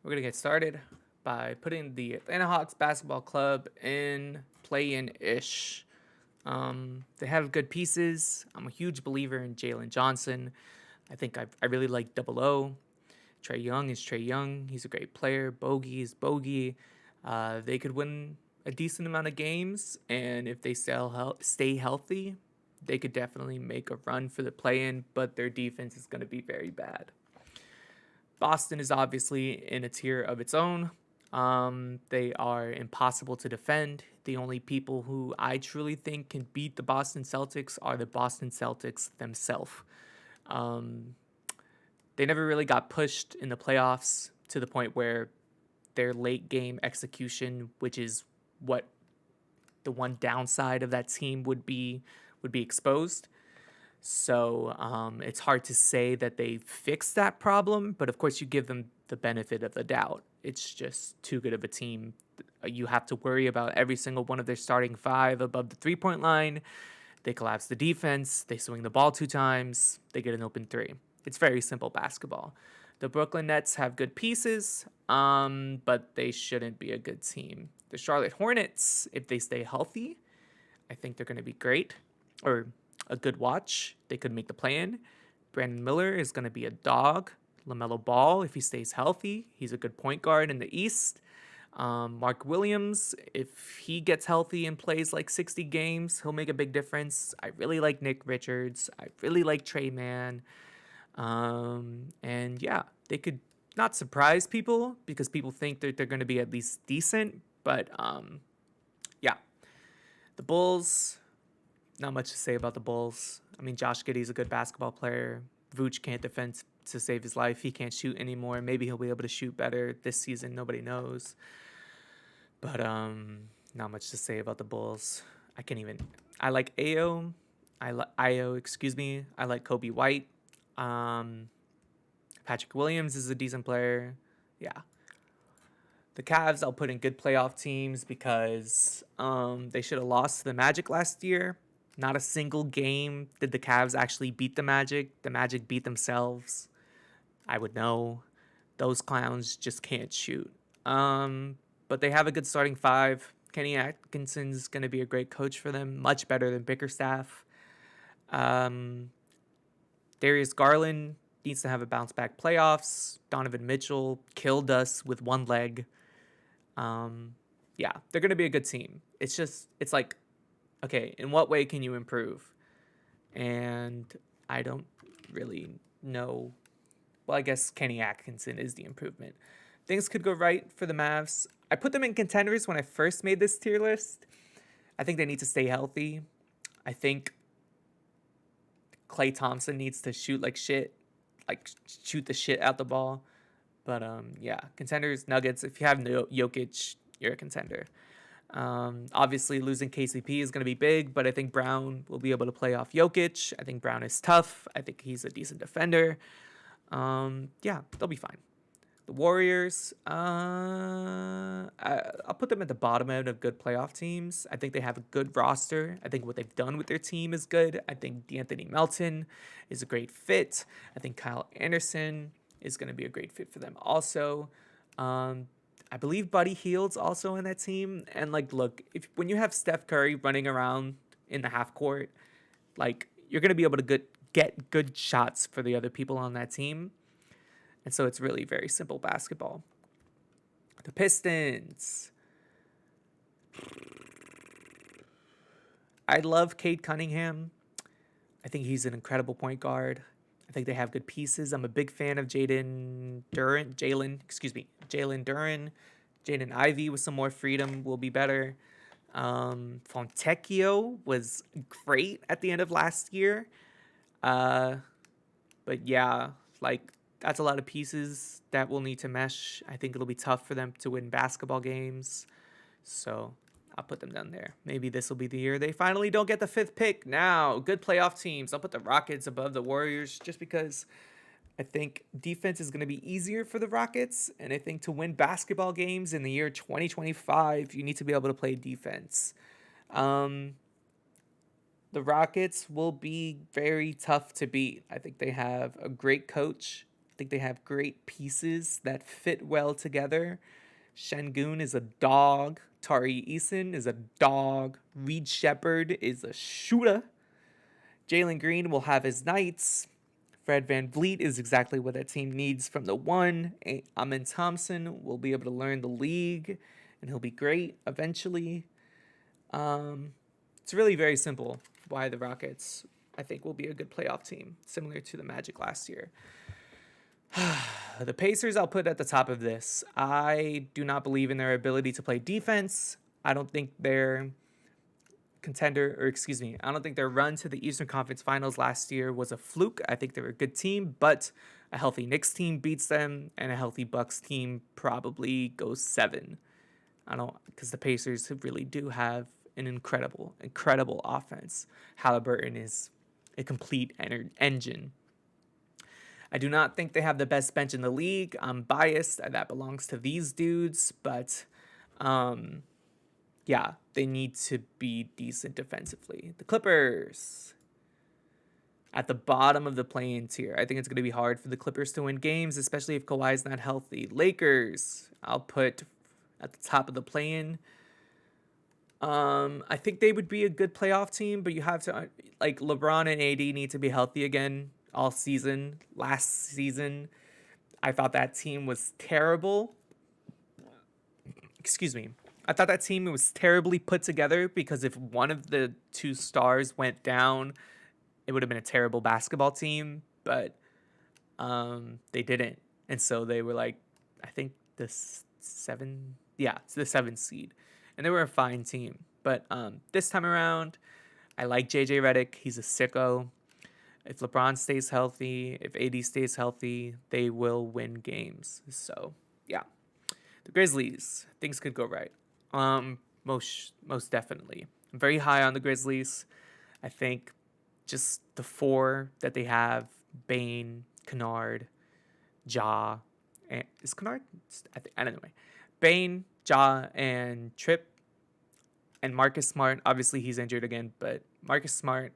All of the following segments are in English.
We're going to get started by putting the Atlanta Hawks basketball club in play-in-ish. They have good pieces. I'm a huge believer in Jalen Johnson. I really like Double O. Trae Young is Trae Young. He's a great player. Bogey is Bogey. They could win a decent amount of games, and if they stay healthy, they could definitely make a run for the play-in, but their defense is going to be very bad. Boston is obviously in a tier of its own. They are impossible to defend. The only people who I truly think can beat the Boston Celtics are the Boston Celtics themselves. Um, they never really got pushed in the playoffs to the point where their late game execution, which is what the one downside of that team would be exposed. So it's hard to say that they fixed that problem, but of course you give them the benefit of the doubt. It's just too good of a team. You have to worry about every single one of their starting five above the 3-point line. They collapse the defense. They swing the ball 2 times. They get an open three. It's very simple basketball. The Brooklyn Nets have good pieces, but they shouldn't be a good team. The Charlotte Hornets, if they stay healthy, I think they're going to be great. Or a good watch. They could make the play-in. Brandon Miller is going to be a dog. LaMelo Ball, if he stays healthy, he's a good point guard in the East. Mark Williams, if he gets healthy and plays like 60 games, he'll make a big difference. I really like Nick Richards. I really like Trey Mann. And yeah, they could not surprise people because people think that they're going to be at least decent. But yeah, the Bulls, not much to say about the Bulls. I mean, Josh Giddey's a good basketball player. Vooch can't defend to save his life. He can't shoot anymore. Maybe he'll be able to shoot better this season. Nobody knows. But not much to say about the Bulls. I like Ayo. Excuse me. I like Kobe White. Patrick Williams is a decent player. Yeah. The Cavs, I'll put in good playoff teams because they should have lost to the Magic last year. Not a single game did the Cavs actually beat the Magic. The Magic beat themselves. I would know. Those clowns just can't shoot. But they have a good starting five. Kenny Atkinson's going to be a great coach for them. Much better than Bickerstaff. Darius Garland needs to have a bounce back playoffs. Donovan Mitchell killed us with one leg. Yeah, they're going to be a good team. It's like, okay, in what way can you improve? And I don't really know. Well, I guess Kenny Atkinson is the improvement. Things could go right for the Mavs. I put them in contenders when I first made this tier list. I think they need to stay healthy. I think Klay Thompson needs to shoot like shit. Like, shoot the shit out the ball. But, yeah, contenders, Nuggets. If you have Jokic, you're a contender. Obviously, losing KCP is going to be big, but I think Brown will be able to play off Jokic. I think Brown is tough. I think he's a decent defender. Yeah, they'll be fine. The Warriors, I'll put them at the bottom end of good playoff teams. I think they have a good roster. I think what they've done with their team is good. I think D'Anthony Melton is a great fit. I think Kyle Anderson is going to be a great fit for them also. I believe Buddy Hield's also on that team. And, like, look, when you have Steph Curry running around in the half court, like, you're going to be able to get good shots for the other people on that team. And so it's really very simple basketball. The Pistons. I love Cade Cunningham. I think he's an incredible point guard. I think they have good pieces. I'm a big fan of Jalen Duren. Jaden Ivey with some more freedom will be better. Fontecchio was great at the end of last year. But yeah, like, that's a lot of pieces that will need to mesh. I think it'll be tough for them to win basketball games. So I'll put them down there. Maybe this will be the year they finally don't get the 5th pick. Now, good playoff teams. I'll put the Rockets above the Warriors just because I think defense is going to be easier for the Rockets. And I think to win basketball games in the year 2025, you need to be able to play defense. The Rockets will be very tough to beat. I think they have a great coach. think they have great pieces that fit well together. Şengün is a dog. Tari Eason is a dog. Reed Shepard is a shooter. Jalen Green will have his nights. Fred Van Vliet is exactly what that team needs from the one. Amin Thompson will be able to learn the league, and he'll be great eventually. It's really very simple why the Rockets, I think, will be a good playoff team, similar to the Magic last year. The Pacers I'll put at the top of this. I do not believe in their ability to play defense. I don't think their I don't think their run to the Eastern Conference Finals last year was a fluke. I think they're a good team, but a healthy Knicks team beats them, and a healthy Bucks team probably goes 7. Because the Pacers really do have an incredible offense. Halliburton is a complete engine. I do not think they have the best bench in the league. I'm biased. That belongs to these dudes. But, yeah, they need to be decent defensively. The Clippers. At the bottom of the play-in tier. I think it's going to be hard for the Clippers to win games, especially if Kawhi's not healthy. Lakers. I'll put at the top of the play-in. I think they would be a good playoff team, but you have to, like, LeBron and AD need to be healthy again all season. Last season, I thought that team was terrible. Excuse me. I thought that team was terribly put together because if one of the two stars went down, it would have been a terrible basketball team, but they didn't. And so they were like, I think the 7th seed. And they were a fine team. But this time around, I like JJ Redick. He's a sicko. If LeBron stays healthy, if AD stays healthy, they will win games. So, yeah. The Grizzlies, things could go right. Most definitely. I'm very high on the Grizzlies. I think just the 4 that they have, Bane, Kennard, Ja, and is Kennard? Anyway, Bane, Ja, and Tripp, and Marcus Smart. Obviously, he's injured again, but Marcus Smart,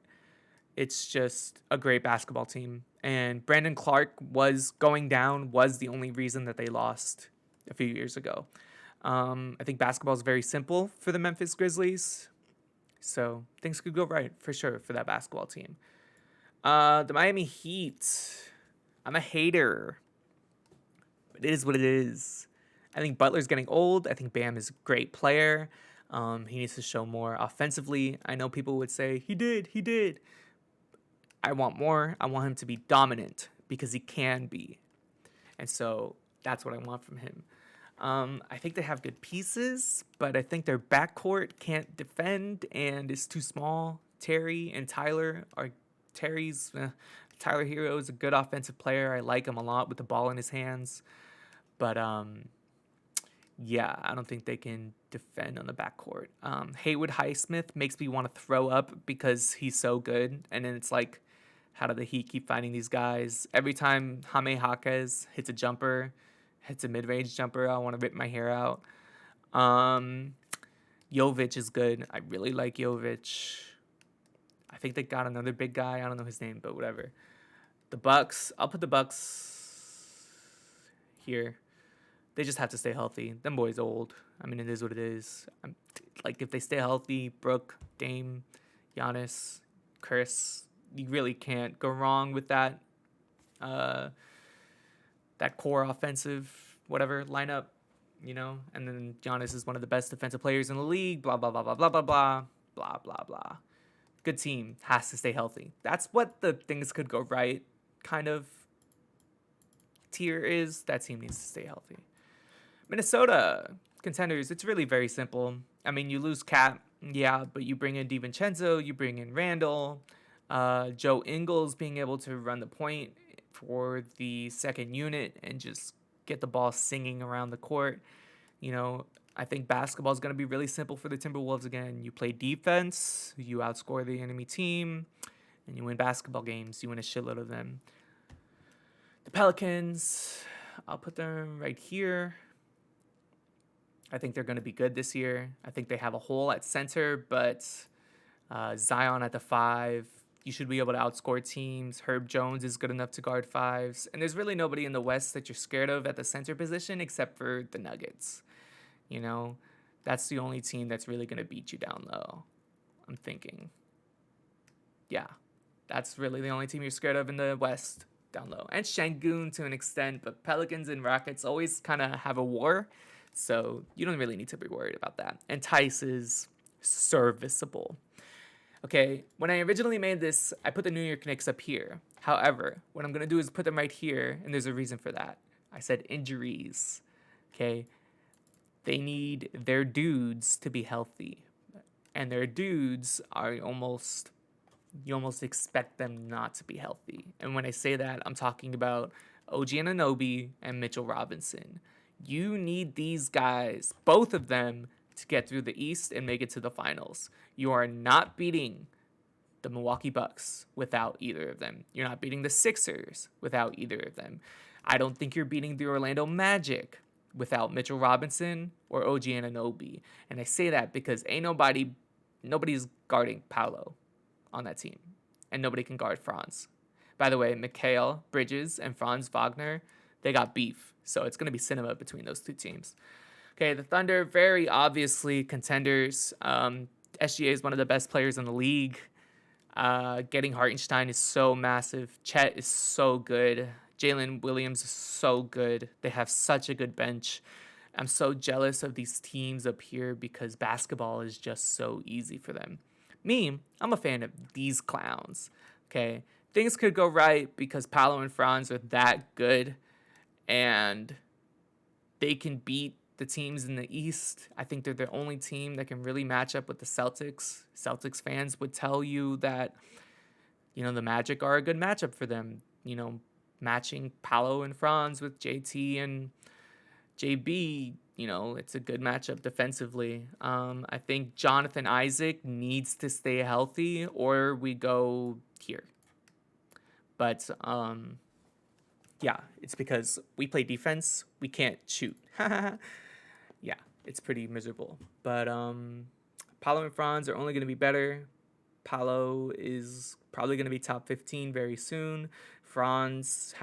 it's just a great basketball team. And Brandon Clark was the only reason that they lost a few years ago. I think basketball is very simple for the Memphis Grizzlies. So things could go right for sure for that basketball team. The Miami Heat. I'm a hater. But it is what it is. I think Butler's getting old. I think Bam is a great player. He needs to show more offensively. I know people would say, he did. I want more. I want him to be dominant because he can be. And so that's what I want from him. I think they have good pieces, but I think their backcourt can't defend and is too small. Terry and Tyler are Tyler Hero is a good offensive player. I like him a lot with the ball in his hands. But yeah, I don't think they can defend on the backcourt. Haywood Highsmith makes me want to throw up because he's so good. And then it's like, how do the Heat keep finding these guys? Every time Jaime Jaquez hits a jumper, hits a mid-range jumper, I want to rip my hair out. Jovic is good. I really like Jovic. I think they got another big guy. I don't know his name, but whatever. The Bucks. I'll put the Bucks here. They just have to stay healthy. Them boys old. I mean, it is what it is. Like, if they stay healthy, Brooke, Dame, Giannis, Chris, you really can't go wrong with that. That core offensive, whatever, lineup, you know? And then Giannis is one of the best defensive players in the league, blah, blah, blah, blah, blah, blah, blah, blah, blah, blah. Good team, has to stay healthy. That's what the things could go right kind of tier is. That team needs to stay healthy. Minnesota, contenders, it's really very simple. I mean, you lose Cap, yeah, but you bring in DiVincenzo, you bring in Randall, Joe Ingles being able to run the point for the second unit and just get the ball singing around the court. You know, I think basketball is going to be really simple for the Timberwolves again. You play defense, you outscore the enemy team, and you win basketball games. You win a shitload of them. The Pelicans, I'll put them right here. I think they're going to be good this year. I think they have a hole at center, but Zion at the 5, You should be able to outscore teams. Herb Jones is good enough to guard fives. And there's really nobody in the West that you're scared of at the center position except for the Nuggets. You know, that's the only team that's really going to beat you down low, I'm thinking. Yeah, that's really the only team you're scared of in the West down low. And Şengün to an extent, but Pelicans and Rockets always kind of have a war. So you don't really need to be worried about that. And Tice is serviceable. Okay, when I originally made this, I put the New York Knicks up here. However, what I'm going to do is put them right here, and there's a reason for that. I said injuries. Okay, they need their dudes to be healthy. And their dudes are you almost expect them not to be healthy. And when I say that, I'm talking about OG Anunoby and Mitchell Robinson. You need these guys, both of them, to get through the East and make it to the finals. You are not beating the Milwaukee Bucks without either of them. You're not beating the Sixers without either of them. I don't think you're beating the Orlando Magic without Mitchell Robinson or OG Anunoby. And I say that because nobody's guarding Paolo on that team. And nobody can guard Franz. By the way, Mikal Bridges and Franz Wagner, they got beef. So it's going to be cinema between those two teams. Okay, the Thunder, very obviously contenders. SGA is one of the best players in the league. Getting Hartenstein is so massive. Chet is so good. Jalen Williams is so good. They have such a good bench. I'm so jealous of these teams up here because basketball is just so easy for them. Me, I'm a fan of these clowns. Okay, things could go right because Paolo and Franz are that good, and they can beat the teams in the East. I think they're the only team that can really match up with the Celtics. Celtics fans would tell you that, the Magic are a good matchup for them. Matching Paolo and Franz with JT and JB, it's a good matchup defensively. I think Jonathan Isaac needs to stay healthy or we go here. But, yeah, it's because we play defense. We can't shoot. Yeah, it's pretty miserable. But Paolo and Franz are only going to be better. Paolo is probably going to be top 15 very soon. Franz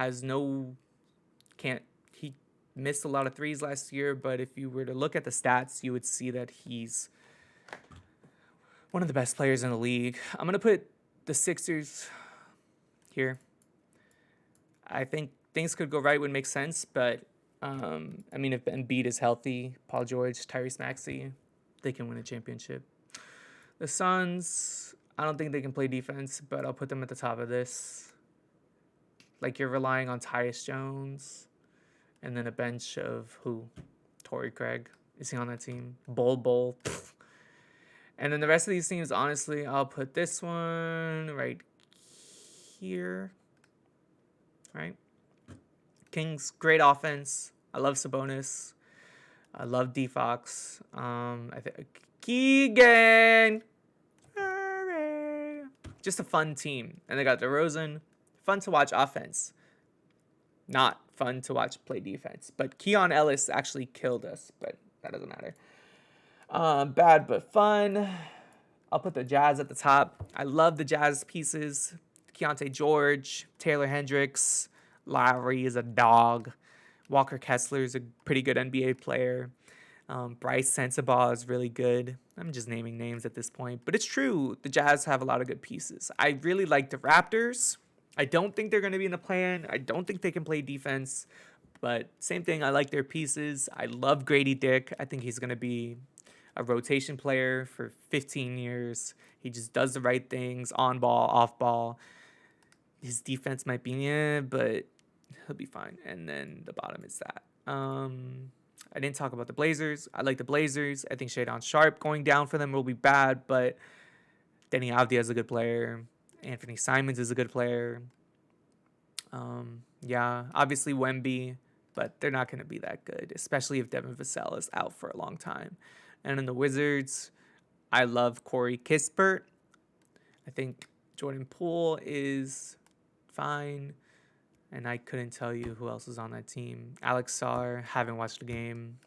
he missed a lot of threes last year, but if you were to look at the stats, you would see that he's one of the best players in the league. I'm going to put the Sixers here. I think things could go right would make sense, but if Embiid is healthy, Paul George, Tyrese Maxey, they can win a championship. The Suns, I don't think they can play defense, but I'll put them at the top of this. Like you're relying on Tyus Jones, and then a bench of who? Torrey Craig. Is he on that team? Bol. And then the rest of these teams, honestly, I'll put this one right here. Right? Kings, great offense. I love Sabonis. I love D-Fox. Keegan. Just a fun team. And they got DeRozan. Fun to watch offense. Not fun to watch play defense. But Keon Ellis actually killed us. But that doesn't matter. Bad but fun. I'll put the Jazz at the top. I love the Jazz pieces. Keontae George, Taylor Hendricks, Lowry is a dog. Walker Kessler is a pretty good NBA player. Bryce Sensabaugh is really good. I'm just naming names at this point. But it's true. The Jazz have a lot of good pieces. I really like the Raptors. I don't think they're going to be in the plan. I don't think they can play defense. But same thing. I like their pieces. I love Grady Dick. I think he's going to be a rotation player for 15 years. He just does the right things on ball, off ball. His defense might be but he'll be fine. And then the bottom is that. I didn't talk about the Blazers. I like the Blazers. I think Shadon Sharp going down for them will be bad, but Denny Avdia is a good player. Anthony Simons is a good player. Yeah, obviously Wemby, but they're not going to be that good, especially if Devin Vassell is out for a long time. And in the Wizards, I love Corey Kispert. I think Jordan Poole is fine. And I couldn't tell you who else is on that team. Alex Sarr, haven't watched the game.